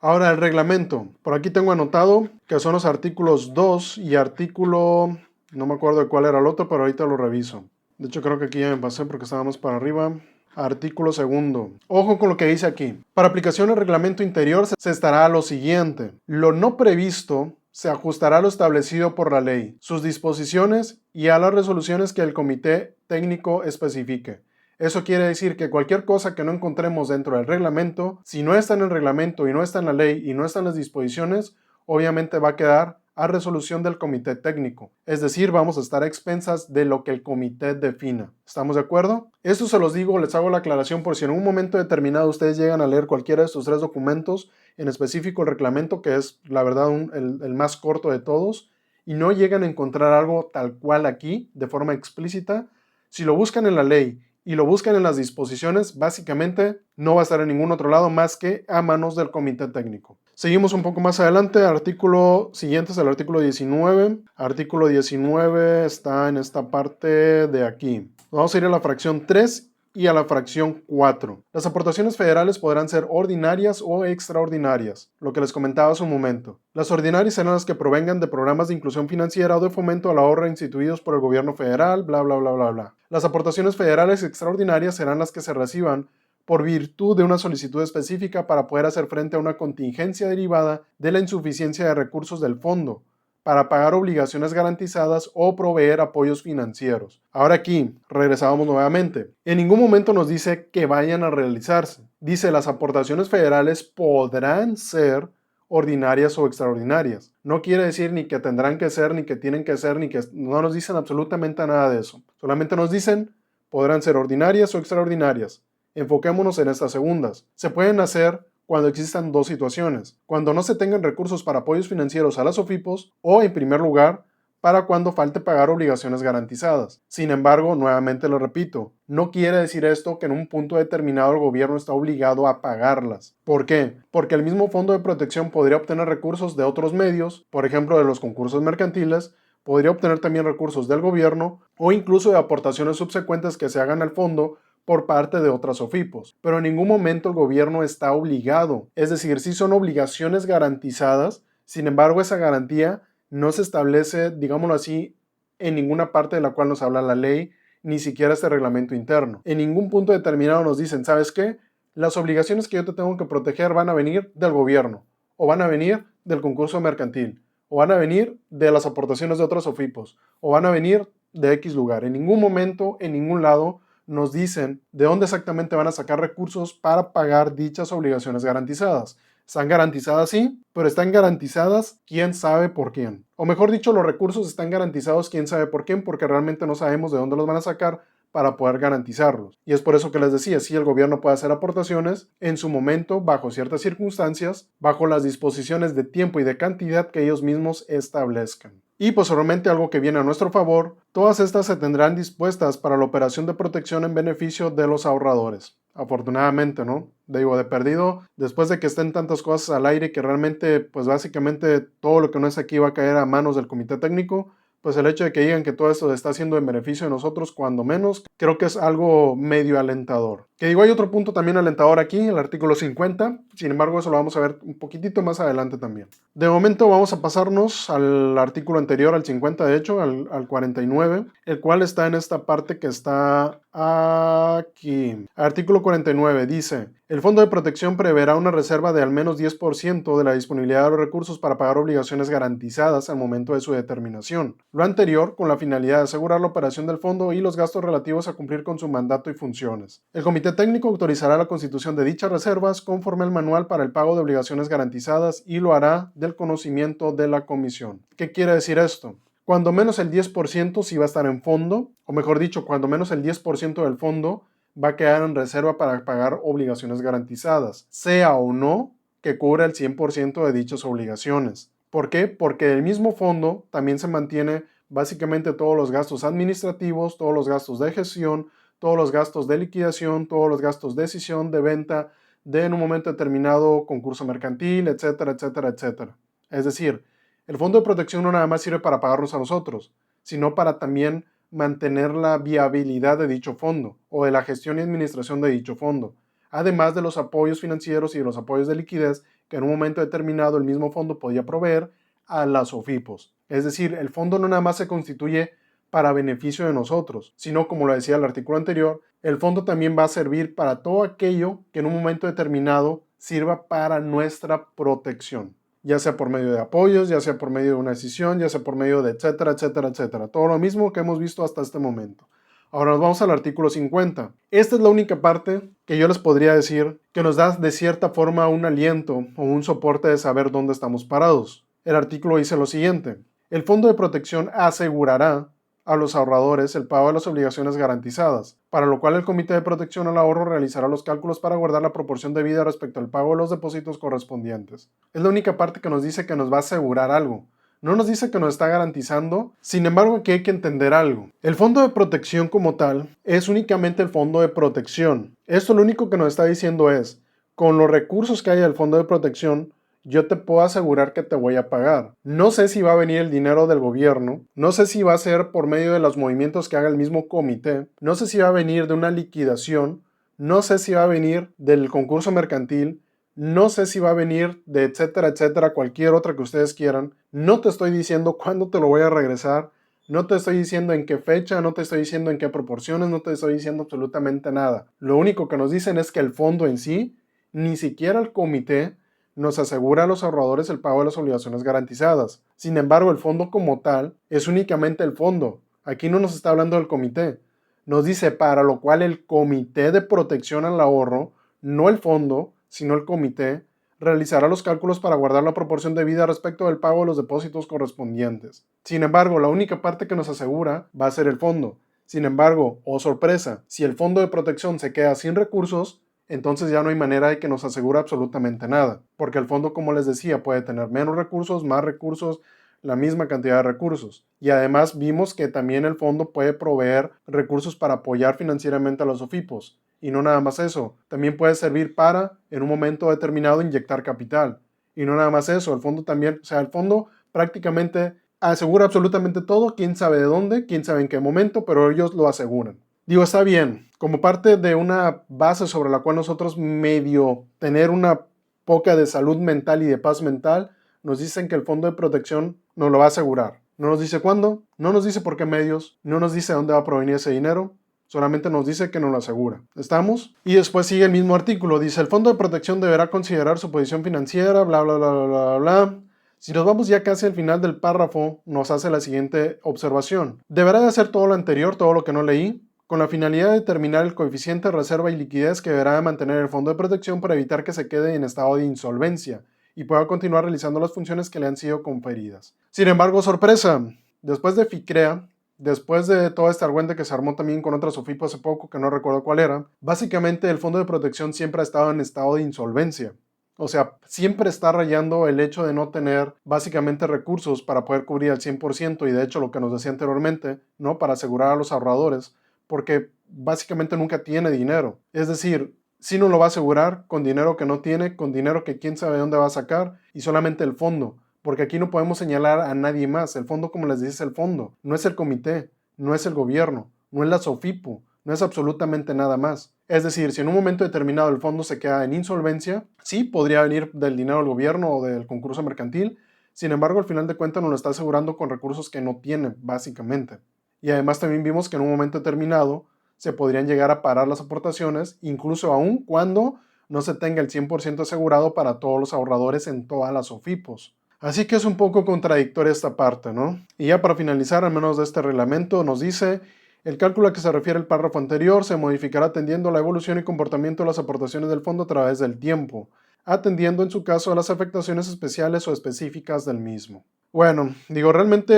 Ahora el reglamento. Por aquí tengo anotado que son los artículos 2 y artículo... No me acuerdo de cuál era el otro, pero ahorita lo reviso. De hecho creo que aquí ya me pasé porque estábamos para arriba. Artículo segundo. Ojo con lo que dice aquí. Para aplicación del reglamento interior se estará a lo siguiente. Lo no previsto se ajustará a lo establecido por la ley, sus disposiciones y a las resoluciones que el comité técnico especifique. Eso quiere decir que cualquier cosa que no encontremos dentro del reglamento, si no está en el reglamento y no está en la ley y no está en las disposiciones, obviamente va a quedar a resolución del comité técnico. Es decir, vamos a estar a expensas de lo que el comité defina. ¿Estamos de acuerdo? Esto se los digo, les hago la aclaración por si en un momento determinado ustedes llegan a leer cualquiera de estos tres documentos, en específico el reglamento, que es la verdad el más corto de todos, y no llegan a encontrar algo tal cual aquí, de forma explícita. Si lo buscan en la ley y lo buscan en las disposiciones, básicamente no va a estar en ningún otro lado más que a manos del comité técnico. Seguimos un poco más adelante, artículo siguiente es el artículo 19. Artículo 19 está en esta parte de aquí. Vamos a ir a la fracción 3 y a la fracción 4. Las aportaciones federales podrán ser ordinarias o extraordinarias, lo que les comentaba hace un momento. Las ordinarias serán las que provengan de programas de inclusión financiera o de fomento al ahorro instituidos por el gobierno federal, bla, bla, bla, bla, bla. Las aportaciones federales extraordinarias serán las que se reciban por virtud de una solicitud específica para poder hacer frente a una contingencia derivada de la insuficiencia de recursos del fondo, para pagar obligaciones garantizadas o proveer apoyos financieros. Ahora aquí, regresamos nuevamente. En ningún momento nos dice que vayan a realizarse. Dice las aportaciones federales podrán ser ordinarias o extraordinarias. No quiere decir ni que tendrán que ser, ni que tienen que ser, ni que no nos dicen absolutamente nada de eso. Solamente nos dicen podrán ser ordinarias o extraordinarias. Enfoquémonos en estas segundas. Se pueden hacer cuando existan dos situaciones: cuando no se tengan recursos para apoyos financieros a las OFIPOS o, en primer lugar, para cuando falte pagar obligaciones garantizadas. Sin embargo, nuevamente lo repito, no quiere decir esto que en un punto determinado el gobierno está obligado a pagarlas. ¿Por qué? Porque el mismo Fondo de Protección podría obtener recursos de otros medios, por ejemplo de los concursos mercantiles, podría obtener también recursos del gobierno o incluso de aportaciones subsecuentes que se hagan al fondo por parte de otras OFIPOS, pero en ningún momento el gobierno está obligado, es decir, sí son obligaciones garantizadas, sin embargo esa garantía no se establece, digámoslo así, en ninguna parte de la cual nos habla la ley, ni siquiera este reglamento interno. En ningún punto determinado nos dicen, ¿sabes qué? Las obligaciones que yo te tengo que proteger van a venir del gobierno, o van a venir del concurso mercantil, o van a venir de las aportaciones de otras OFIPOS, o van a venir de X lugar. En ningún momento, en ningún lado, nos dicen de dónde exactamente van a sacar recursos para pagar dichas obligaciones garantizadas. Están garantizadas, sí, pero están garantizadas quién sabe por quién. O mejor dicho, los recursos están garantizados quién sabe por quién, porque realmente no sabemos de dónde los van a sacar para poder garantizarlos. Y es por eso que les decía, sí, el gobierno puede hacer aportaciones en su momento, bajo ciertas circunstancias, bajo las disposiciones de tiempo y de cantidad que ellos mismos establezcan. Y posteriormente, algo que viene a nuestro favor, todas estas se tendrán dispuestas para la operación de protección en beneficio de los ahorradores. Afortunadamente, ¿no? Digo, de perdido, después de que estén tantas cosas al aire que realmente, pues básicamente todo lo que no es aquí va a caer a manos del comité técnico, pues el hecho de que digan que todo esto está haciendo en beneficio de nosotros, cuando menos, creo que es algo medio alentador. Que digo, hay otro punto también alentador aquí, el artículo 50, sin embargo eso lo vamos a ver un poquitito más adelante también. De momento vamos a pasarnos al artículo anterior, al 50 de hecho, al 49, el cual está en esta parte que está aquí. Artículo 49 dice: el Fondo de Protección preverá una reserva de al menos 10% de la disponibilidad de los recursos para pagar obligaciones garantizadas al momento de su determinación. Lo anterior con la finalidad de asegurar la operación del fondo y los gastos relativos a cumplir con su mandato y funciones. El Comité Técnico autorizará la constitución de dichas reservas conforme al manual para el pago de obligaciones garantizadas y lo hará del conocimiento de la Comisión. ¿Qué quiere decir esto? Cuando menos el 10% sí va a estar en fondo, o mejor dicho, cuando menos el 10% del fondo va a quedar en reserva para pagar obligaciones garantizadas, sea o no que cubra el 100% de dichas obligaciones. ¿Por qué? Porque el mismo fondo también se mantiene básicamente todos los gastos administrativos, todos los gastos de gestión, todos los gastos de liquidación, todos los gastos de decisión, de venta, de en un momento determinado concurso mercantil, etcétera, etcétera, etcétera. Es decir, el Fondo de Protección no nada más sirve para pagarnos a nosotros, sino para también mantener la viabilidad de dicho fondo o de la gestión y administración de dicho fondo, además de los apoyos financieros y de los apoyos de liquidez que en un momento determinado el mismo fondo podía proveer a las OFIPOS. Es decir, el fondo no nada más se constituye para beneficio de nosotros, sino como lo decía el artículo anterior, el fondo también va a servir para todo aquello que en un momento determinado sirva para nuestra protección, ya sea por medio de apoyos, ya sea por medio de una decisión, ya sea por medio de etcétera, etcétera, etcétera. Todo lo mismo que hemos visto hasta este momento. Ahora nos vamos al artículo 50. Esta es la única parte que yo les podría decir que nos da de cierta forma un aliento o un soporte de saber dónde estamos parados. El artículo dice lo siguiente: el Fondo de Protección asegurará a los ahorradores el pago de las obligaciones garantizadas, para lo cual el Comité de Protección al Ahorro realizará los cálculos para guardar la proporción debida respecto al pago de los depósitos correspondientes. Es la única parte que nos dice que nos va a asegurar algo. No nos dice que nos está garantizando, sin embargo aquí hay que entender algo. El fondo de protección como tal es únicamente el fondo de protección. Esto lo único que nos está diciendo es, con los recursos que hay del fondo de protección, yo te puedo asegurar que te voy a pagar. No sé si va a venir el dinero del gobierno, no sé si va a ser por medio de los movimientos que haga el mismo comité, no sé si va a venir de una liquidación, no sé si va a venir del concurso mercantil, no sé si va a venir de etcétera, etcétera, cualquier otra que ustedes quieran. No te estoy diciendo cuándo te lo voy a regresar, no te estoy diciendo en qué fecha, no te estoy diciendo en qué proporciones, no te estoy diciendo absolutamente nada. Lo único que nos dicen es que el fondo en sí, ni siquiera el comité, nos asegura a los ahorradores el pago de las obligaciones garantizadas. Sin embargo, el fondo como tal es únicamente el fondo. Aquí no nos está hablando del comité. Nos dice para lo cual el Comité de Protección al Ahorro, no el fondo, sino el comité, realizará los cálculos para guardar la proporción debida respecto del pago de los depósitos correspondientes. Sin embargo, la única parte que nos asegura va a ser el fondo. Sin embargo, oh sorpresa, si el fondo de protección se queda sin recursos, entonces ya no hay manera de que nos asegure absolutamente nada, porque el fondo, como les decía, puede tener menos recursos, más recursos, la misma cantidad de recursos. Y además vimos que también el fondo puede proveer recursos para apoyar financieramente a los OFIPOS. Y no nada más eso, también puede servir para, en un momento determinado, inyectar capital. Y no nada más eso, el fondo también, o sea, el fondo prácticamente asegura absolutamente todo, quién sabe de dónde, quién sabe en qué momento, pero ellos lo aseguran. Digo, está bien, como parte de una base sobre la cual nosotros medio tener una poca de salud mental y de paz mental, nos dicen que el fondo de protección nos lo va a asegurar. No nos dice cuándo, no nos dice por qué medios, no nos dice dónde va a provenir ese dinero, solamente nos dice que nos lo asegura. ¿Estamos? Y después sigue el mismo artículo, dice el fondo de protección deberá considerar su posición financiera, bla, bla, bla, bla, bla, bla. Si nos vamos ya casi al final del párrafo, nos hace la siguiente observación. Deberá de hacer todo lo anterior, todo lo que no leí, con la finalidad de determinar el coeficiente de reserva y liquidez que deberá de mantener el fondo de protección para evitar que se quede en estado de insolvencia y pueda continuar realizando las funciones que le han sido conferidas. Sin embargo, sorpresa, después de FICREA, después de todo este argüente que se armó también con otras OFIPO hace poco, que no recuerdo cuál era, básicamente el fondo de protección siempre ha estado en estado de insolvencia. O sea, siempre está rayando el hecho de no tener básicamente recursos para poder cubrir al 100% y de hecho lo que nos decía anteriormente, ¿no? Para asegurar a los ahorradores, porque básicamente nunca tiene dinero. Es decir, si no lo va a asegurar con dinero que no tiene, con dinero que quién sabe dónde va a sacar y solamente el fondo, porque aquí no podemos señalar a nadie más. El fondo, como les dice, es el fondo, no es el comité, no es el gobierno, no es la SOFIPO, no es absolutamente nada más. Es decir, si en un momento determinado el fondo se queda en insolvencia, sí podría venir del dinero del gobierno o del concurso mercantil, sin embargo al final de cuentas nos lo está asegurando con recursos que no tiene básicamente. Y además también vimos que en un momento determinado se podrían llegar a parar las aportaciones, incluso aún cuando no se tenga el 100% asegurado para todos los ahorradores en todas las OFIPOS. Así que es un poco contradictoria esta parte, ¿no? Y ya para finalizar, al menos de este reglamento, nos dice: el cálculo a que se refiere el párrafo anterior se modificará atendiendo a la evolución y comportamiento de las aportaciones del fondo a través del tiempo, atendiendo en su caso a las afectaciones especiales o específicas del mismo. Bueno, digo, realmente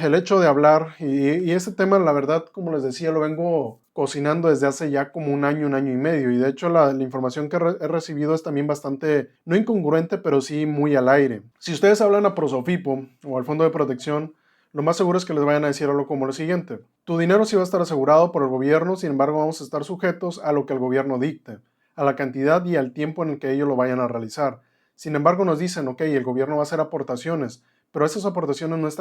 el hecho de hablar y este tema, la verdad, como les decía, lo vengo cocinando desde hace ya como un año y medio, y de hecho la información que he recibido es también bastante, no incongruente, pero sí muy al aire. Si ustedes hablan a Prosofipo o al Fondo de Protección, lo más seguro es que les vayan a decir algo como lo siguiente: tu dinero sí va a estar asegurado por el gobierno, sin embargo vamos a estar sujetos a lo que el gobierno dicte, a la cantidad y al tiempo en el que ellos lo vayan a realizar. Sin embargo nos dicen, ok, el gobierno va a hacer aportaciones, pero esas aportaciones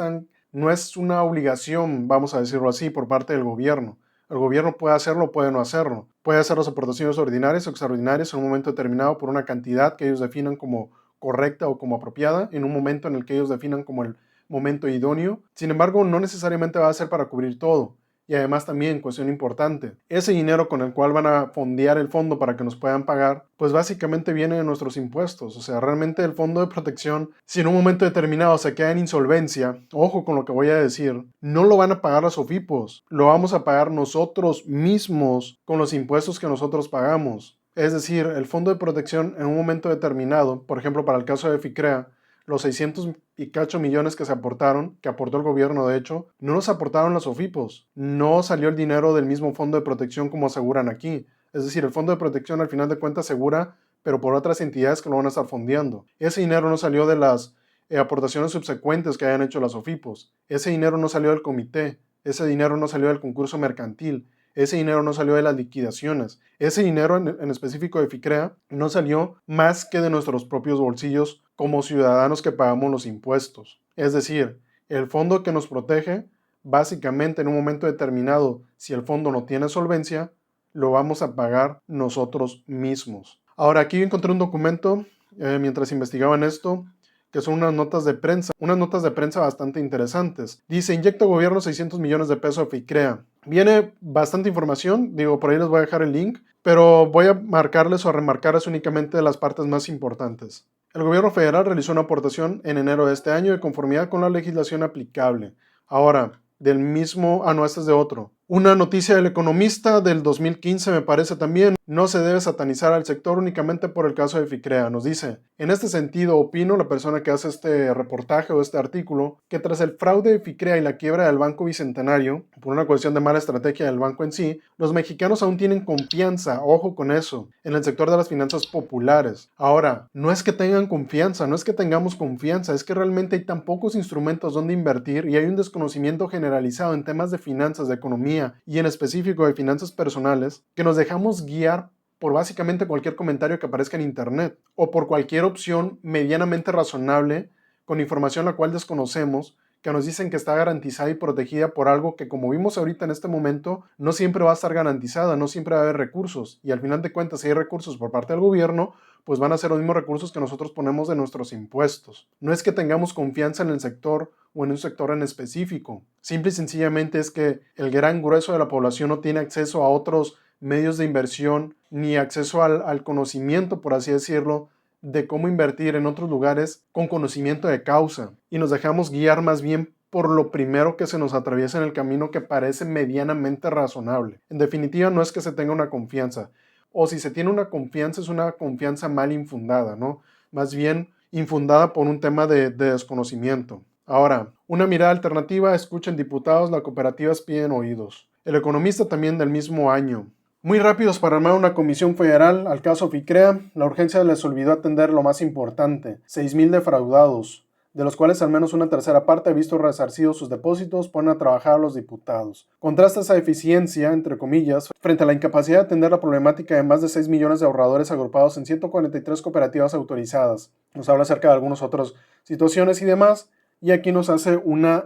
no es una obligación, vamos a decirlo así, por parte del gobierno. El gobierno puede hacerlo, puede no hacerlo. Puede hacer las aportaciones ordinarias o extraordinarias en un momento determinado por una cantidad que ellos definan como correcta o como apropiada en un momento en el que ellos definan como el momento idóneo. Sin embargo, no necesariamente va a ser para cubrir todo. Y además también, cuestión importante, ese dinero con el cual van a fondear el fondo para que nos puedan pagar, pues básicamente viene de nuestros impuestos. O sea, realmente el fondo de protección, si en un momento determinado se queda en insolvencia, ojo con lo que voy a decir, no lo van a pagar los OFIPOS, lo vamos a pagar nosotros mismos con los impuestos que nosotros pagamos. Es decir, el fondo de protección en un momento determinado, por ejemplo para el caso de FICREA, los 600 y cacho millones que se aportaron, que aportó el gobierno de hecho, no los aportaron los OFIPOS, no salió el dinero del mismo fondo de protección como aseguran aquí. Es decir, el fondo de protección al final de cuentas asegura, pero por otras entidades que lo van a estar fondeando. Ese dinero no salió de las aportaciones subsecuentes que hayan hecho las OFIPOS, ese dinero no salió del comité, ese dinero no salió del concurso mercantil, ese dinero no salió de las liquidaciones, ese dinero en específico de FICREA no salió más que de nuestros propios bolsillos como ciudadanos que pagamos los impuestos. Es decir, el fondo que nos protege, básicamente en un momento determinado, si el fondo no tiene solvencia, lo vamos a pagar nosotros mismos. Ahora, aquí encontré un documento mientras investigaban esto, que son unas notas de prensa bastante interesantes. Dice, inyecta gobierno 600 millones de pesos a FICREA. Viene bastante información, digo, por ahí les voy a dejar el link, pero voy a marcarles o a remarcarles únicamente las partes más importantes. El gobierno federal realizó una aportación en enero de este año de conformidad con la legislación aplicable. Ahora, del mismo, no, este es de otro. Una noticia del Economista del 2015 me parece también, no se debe satanizar al sector únicamente por el caso de FICREA. Nos dice, en este sentido opino, la persona que hace este reportaje o este artículo, que tras el fraude de FICREA y la quiebra del Banco Bicentenario, por una cuestión de mala estrategia del banco en sí, los mexicanos aún tienen confianza, ojo con eso, en el sector de las finanzas populares. Ahora, no es que tengan confianza, no es que tengamos confianza, es que realmente hay tan pocos instrumentos donde invertir y hay un desconocimiento generalizado en temas de finanzas, de economía, y en específico de finanzas personales, que nos dejamos guiar por básicamente cualquier comentario que aparezca en internet o por cualquier opción medianamente razonable con información la cual desconocemos, que nos dicen que está garantizada y protegida por algo que, como vimos ahorita en este momento, no siempre va a estar garantizada, no siempre va a haber recursos, y al final de cuentas, si hay recursos por parte del gobierno, pues van a ser los mismos recursos que nosotros ponemos de nuestros impuestos. No es que tengamos confianza en el sector o en un sector en específico, simple y sencillamente es que el gran grueso de la población no tiene acceso a otros medios de inversión, ni acceso al conocimiento, por así decirlo, de cómo invertir en otros lugares con conocimiento de causa, y nos dejamos guiar más bien por lo primero que se nos atraviesa en el camino que parece medianamente razonable. En definitiva, no es que se tenga una confianza, o si se tiene una confianza, es una confianza mal infundada, ¿no? Más bien infundada por un tema de desconocimiento. Ahora, una mirada alternativa, escuchen diputados, las cooperativas piden oídos. El Economista también del mismo año. Muy rápidos para armar una comisión federal al caso FICREA, la urgencia les olvidó atender lo más importante, 6,000 defraudados, de los cuales al menos una tercera parte ha visto resarcidos sus depósitos, ponen a trabajar a los diputados. Contrasta esa eficiencia, entre comillas, frente a la incapacidad de atender la problemática de más de 6 millones de ahorradores agrupados en 143 cooperativas autorizadas. Nos habla acerca de algunas otras situaciones y demás, y aquí nos hace una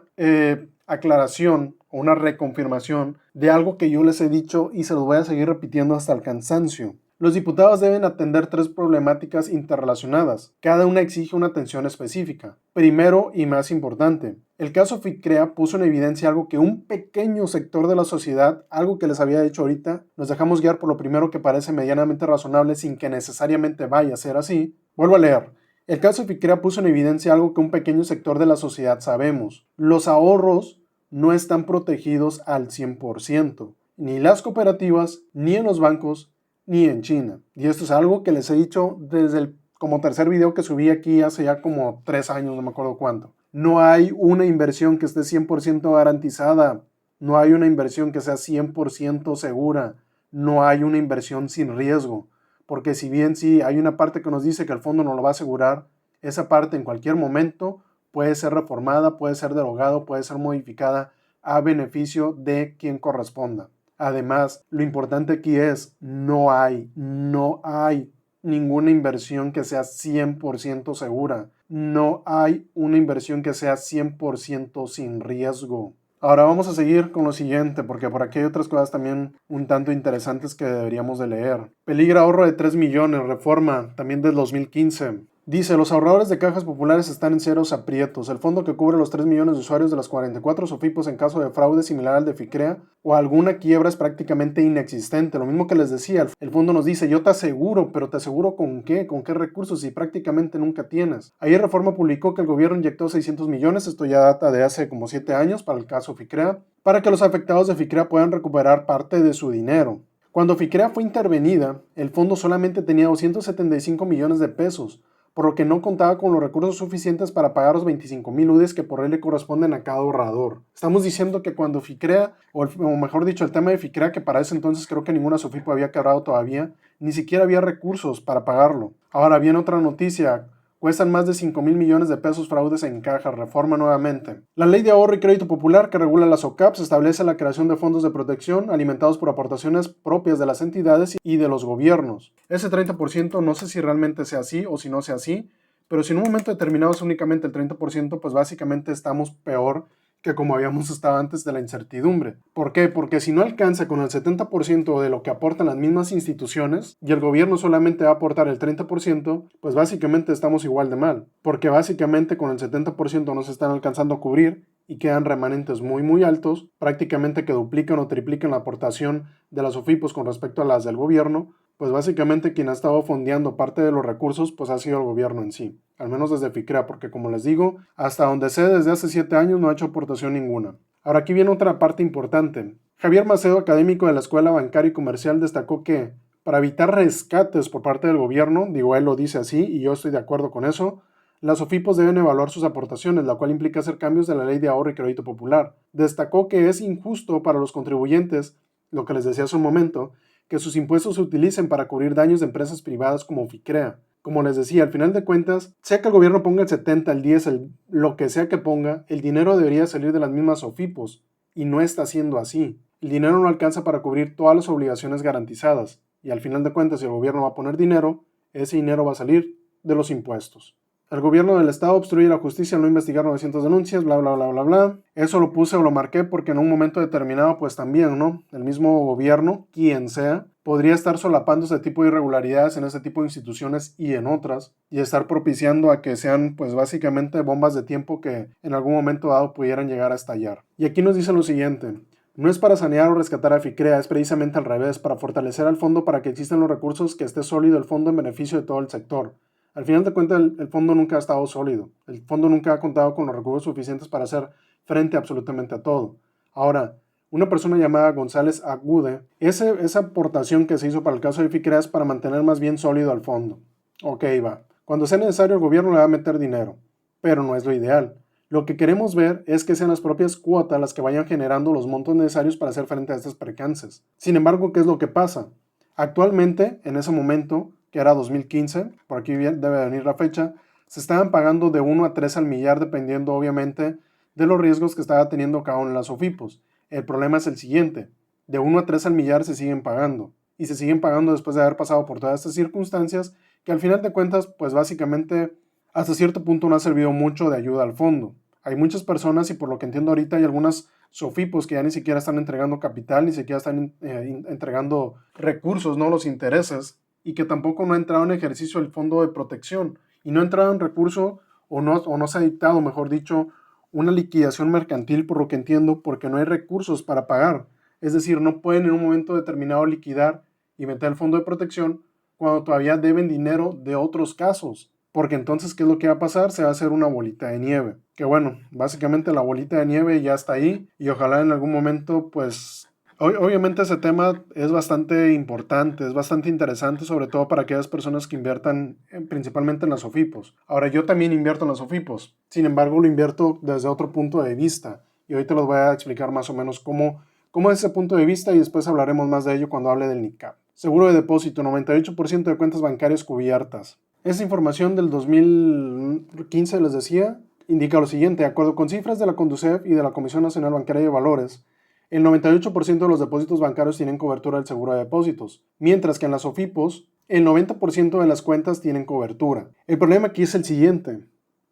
aclaración o una reconfirmación de algo que yo les he dicho y se los voy a seguir repitiendo hasta el cansancio. Los diputados deben atender 3 problemáticas interrelacionadas. Cada una exige una atención específica. Primero y más importante, el caso FICREA puso en evidencia algo que un pequeño sector de la sociedad, algo que les había dicho ahorita, nos dejamos guiar por lo primero que parece medianamente razonable sin que necesariamente vaya a ser así. Vuelvo a leer. El caso FICREA puso en evidencia algo que un pequeño sector de la sociedad sabemos. Los ahorros no están protegidos al 100%, ni las cooperativas, ni en los bancos, ni en China. Y esto es algo que les he dicho desde el como tercer video que subí aquí hace ya como 3 años, no me acuerdo cuánto. No hay una inversión que esté 100% garantizada, no hay una inversión que sea 100% segura, no hay una inversión sin riesgo. Porque si bien sí hay una parte que nos dice que el fondo no lo va a asegurar, esa parte en cualquier momento puede ser reformada, puede ser derogada, puede ser modificada a beneficio de quien corresponda. Además, lo importante aquí es, no hay ninguna inversión que sea 100% segura. No hay una inversión que sea 100% sin riesgo. Ahora vamos a seguir con lo siguiente, porque por aquí hay otras cosas también un tanto interesantes que deberíamos de leer. Peligra ahorro de 3 millones, reforma, también del 2015. Dice, los ahorradores de cajas populares están en serios aprietos. El fondo que cubre los 3 millones de usuarios de las 44 SOFIPOS en caso de fraude similar al de FICREA o alguna quiebra es prácticamente inexistente. Lo mismo que les decía, el fondo nos dice, yo te aseguro, pero te aseguro ¿con qué? ¿Con qué recursos? Si prácticamente nunca tienes. Ayer Reforma publicó que el gobierno inyectó 600 millones, esto ya data de hace como 7 años para el caso FICREA, para que los afectados de FICREA puedan recuperar parte de su dinero. Cuando FICREA fue intervenida, el fondo solamente tenía 275 millones de pesos, por lo que no contaba con los recursos suficientes para pagar los 25,000 UDIs que por ley le corresponden a cada ahorrador. Estamos diciendo que cuando FICREA, o mejor dicho, el tema de FICREA, que para ese entonces creo que ninguna SOFIPO había quebrado todavía, ni siquiera había recursos para pagarlo. Ahora viene otra noticia. Cuestan más de 5,000 millones de pesos fraudes en caja, reforma nuevamente. La Ley de Ahorro y Crédito Popular, que regula las OCAPs, establece la creación de fondos de protección alimentados por aportaciones propias de las entidades y de los gobiernos. Ese 30% no sé si realmente sea así o si no sea así, pero si en un momento determinado es únicamente el 30%, pues básicamente estamos peor que como habíamos estado antes de la incertidumbre. ¿Por qué? Porque si no alcanza con el 70% de lo que aportan las mismas instituciones y el gobierno solamente va a aportar el 30%, pues básicamente estamos igual de mal. Porque básicamente con el 70% no se están alcanzando a cubrir y quedan remanentes muy altos, prácticamente que duplican o triplican la aportación de las OFIPOS con respecto a las del gobierno. Pues básicamente quien ha estado fondeando parte de los recursos pues ha sido el gobierno en sí, al menos desde FICREA, porque como les digo, hasta donde sé desde hace 7 años no ha hecho aportación ninguna. Ahora aquí viene otra parte importante. Javier Macedo, académico de la Escuela Bancaria y Comercial, destacó que para evitar rescates por parte del gobierno, digo él lo dice así y yo estoy de acuerdo con eso, las OFIPOS deben evaluar sus aportaciones, la cual implica hacer cambios de la Ley de Ahorro y Crédito Popular. Destacó que es injusto para los contribuyentes, lo que les decía hace un momento, que sus impuestos se utilicen para cubrir daños de empresas privadas como FICREA. Como les decía, al final de cuentas, sea que el gobierno ponga el 70, el 10, lo que sea que ponga, el dinero debería salir de las mismas OFIPOS, y no está siendo así. El dinero no alcanza para cubrir todas las obligaciones garantizadas, y al final de cuentas, si el gobierno va a poner dinero, ese dinero va a salir de los impuestos. El gobierno del estado obstruye la justicia al no investigar 900 denuncias, bla, bla, bla, bla, bla. Eso lo puse o lo marqué porque en un momento determinado, pues también, ¿no? El mismo gobierno, quien sea, podría estar solapando ese tipo de irregularidades en ese tipo de instituciones y en otras, y estar propiciando a que sean, pues básicamente, bombas de tiempo que en algún momento dado pudieran llegar a estallar. Y aquí nos dice lo siguiente. No es para sanear o rescatar a FICREA, es precisamente al revés, para fortalecer al fondo para que existan los recursos, que esté sólido el fondo en beneficio de todo el sector. Al final de cuentas, el fondo nunca ha estado sólido. El fondo nunca ha contado con los recursos suficientes para hacer frente absolutamente a todo. Ahora, una persona llamada González Agude, esa aportación que se hizo para el caso de FICREA es para mantener más bien sólido al fondo. Ok, va. Cuando sea necesario, el gobierno le va a meter dinero, pero no es lo ideal. Lo que queremos ver es que sean las propias cuotas las que vayan generando los montos necesarios para hacer frente a estos percances. Sin embargo, ¿qué es lo que pasa? Actualmente, en ese momento, que era 2015, por aquí debe venir la fecha, se estaban pagando de 1 a 3 al millar dependiendo obviamente de los riesgos que estaba teniendo cada una de las OFIPOS. El problema es el siguiente, de 1 a 3 al millar se siguen pagando y se siguen pagando después de haber pasado por todas estas circunstancias que al final de cuentas pues básicamente hasta cierto punto no ha servido mucho de ayuda al fondo. Hay muchas personas y por lo que entiendo ahorita hay algunas SOFIPOS que ya ni siquiera están entregando capital, ni siquiera están entregando recursos, no los intereses, y que tampoco no ha entrado en ejercicio el fondo de protección y no ha entrado en recurso o no se ha dictado, mejor dicho, una liquidación mercantil por lo que entiendo porque no hay recursos para pagar. Es decir, no pueden en un momento determinado liquidar y meter el fondo de protección cuando todavía deben dinero de otros casos. Porque entonces, ¿qué es lo que va a pasar? Se va a hacer una bolita de nieve. Que bueno, básicamente la bolita de nieve ya está ahí y ojalá en algún momento pues obviamente ese tema es bastante importante, es bastante interesante, sobre todo para aquellas personas que inviertan principalmente en las OFIPOS. Ahora, yo también invierto en las OFIPOS, sin embargo lo invierto desde otro punto de vista y hoy te los voy a explicar más o menos cómo es ese punto de vista y después hablaremos más de ello cuando hable del NICAP. Seguro de depósito, 98% de cuentas bancarias cubiertas. Esa información del 2015, les decía, indica lo siguiente: de acuerdo con cifras de la CONDUCEF y de la Comisión Nacional Bancaria de Valores, el 98% de los depósitos bancarios tienen cobertura del seguro de depósitos, mientras que en las OFIPOS, el 90% de las cuentas tienen cobertura. El problema aquí es el siguiente: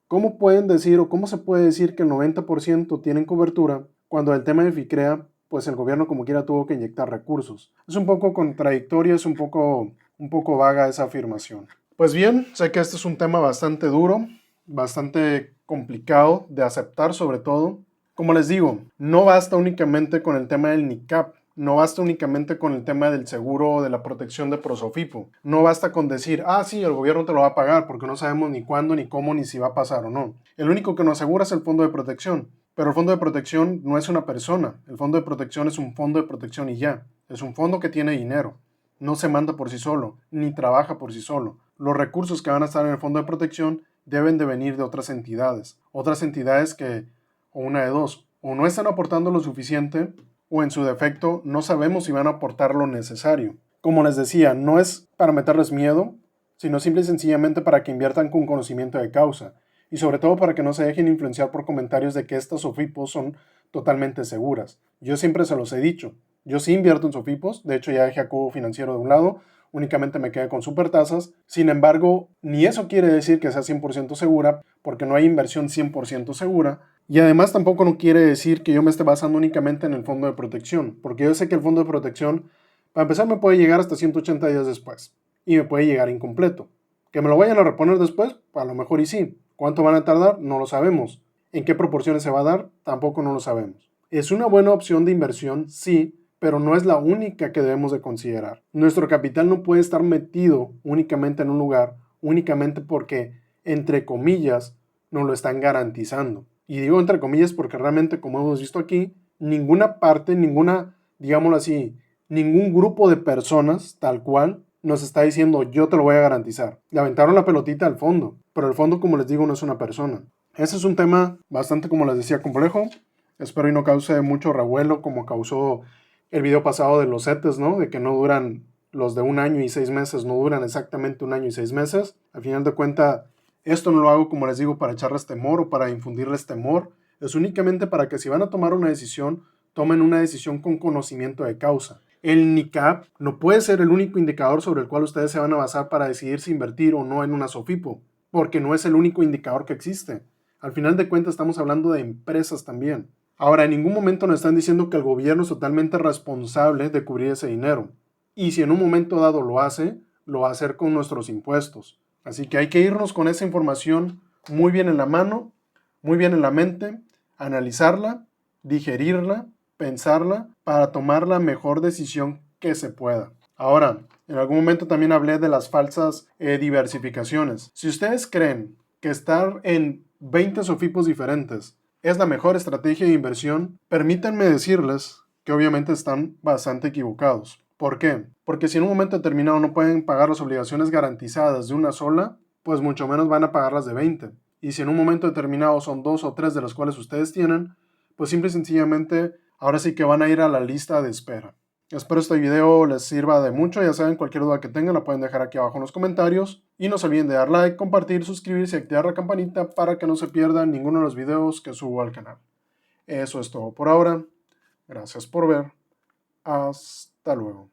¿cómo pueden decir o cómo se puede decir que el 90% tienen cobertura cuando el tema de FICREA, pues el gobierno como quiera tuvo que inyectar recursos? Es un poco contradictorio, es un poco vaga esa afirmación. Pues bien, sé que este es un tema bastante duro, bastante complicado de aceptar sobre todo. Como les digo, no basta únicamente con el tema del NICAP, no basta únicamente con el tema del seguro de la protección de Prosofipo. No basta con decir, sí, el gobierno te lo va a pagar porque no sabemos ni cuándo, ni cómo, ni si va a pasar o no. El único que nos asegura es el fondo de protección. Pero el fondo de protección no es una persona. El fondo de protección es un fondo de protección y ya. Es un fondo que tiene dinero. No se manda por sí solo, ni trabaja por sí solo. Los recursos que van a estar en el fondo de protección deben de venir de otras entidades. Otras entidades que, o una de dos, o no están aportando lo suficiente, o en su defecto no sabemos si van a aportar lo necesario. Como les decía, no es para meterles miedo, sino simple y sencillamente para que inviertan con conocimiento de causa. Y sobre todo para que no se dejen influenciar por comentarios de que estas SOFIPOS son totalmente seguras. Yo siempre se los he dicho. Yo sí invierto en SOFIPOS, de hecho ya dejé a Cubo Financiero de un lado, únicamente me quedé con supertasas. Sin embargo, ni eso quiere decir que sea 100% segura, porque no hay inversión 100% segura. Y además tampoco no quiere decir que yo me esté basando únicamente en el fondo de protección, porque yo sé que el fondo de protección, para empezar, me puede llegar hasta 180 días después, y me puede llegar incompleto. ¿Que me lo vayan a reponer después? A lo mejor y sí. ¿Cuánto van a tardar? No lo sabemos. ¿En qué proporciones se va a dar? Tampoco no lo sabemos. Es una buena opción de inversión, sí, pero no es la única que debemos de considerar. Nuestro capital no puede estar metido únicamente en un lugar, únicamente porque, entre comillas, nos lo están garantizando. Y digo entre comillas porque realmente, como hemos visto aquí, ninguna parte, digámoslo así, ningún grupo de personas, tal cual, nos está diciendo yo te lo voy a garantizar. Le aventaron la pelotita al fondo, pero el fondo, como les digo, no es una persona. Ese es un tema bastante, como les decía, complejo. Espero y no cause mucho revuelo como causó el video pasado de los CETES, ¿no? De que no duran, los de 1 año y 6 meses no duran exactamente 1 año y 6 meses. Al final de cuentas, esto no lo hago, como les digo, para echarles temor o para infundirles temor. Es únicamente para que si van a tomar una decisión, tomen una decisión con conocimiento de causa. El NICAP no puede ser el único indicador sobre el cual ustedes se van a basar para decidir si invertir o no en una SOFIPO, porque no es el único indicador que existe. Al final de cuentas estamos hablando de empresas también. Ahora, en ningún momento nos están diciendo que el gobierno es totalmente responsable de cubrir ese dinero. Y si en un momento dado lo va a hacer con nuestros impuestos. Así que hay que irnos con esa información muy bien en la mano, muy bien en la mente, analizarla, digerirla, pensarla para tomar la mejor decisión que se pueda. Ahora, en algún momento también hablé de las falsas diversificaciones. Si ustedes creen que estar en 20 SOFIPOS diferentes es la mejor estrategia de inversión, permítanme decirles que obviamente están bastante equivocados. ¿Por qué? Porque si en un momento determinado no pueden pagar las obligaciones garantizadas de una sola, pues mucho menos van a pagar las de 20. Y si en un momento determinado son 2 o 3 de las cuales ustedes tienen, pues simple y sencillamente ahora sí que van a ir a la lista de espera. Espero este video les sirva de mucho. Ya saben, cualquier duda que tengan la pueden dejar aquí abajo en los comentarios. Y no se olviden de dar like, compartir, suscribirse y activar la campanita para que no se pierdan ninguno de los videos que subo al canal. Eso es todo por ahora. Gracias por ver. Hasta luego.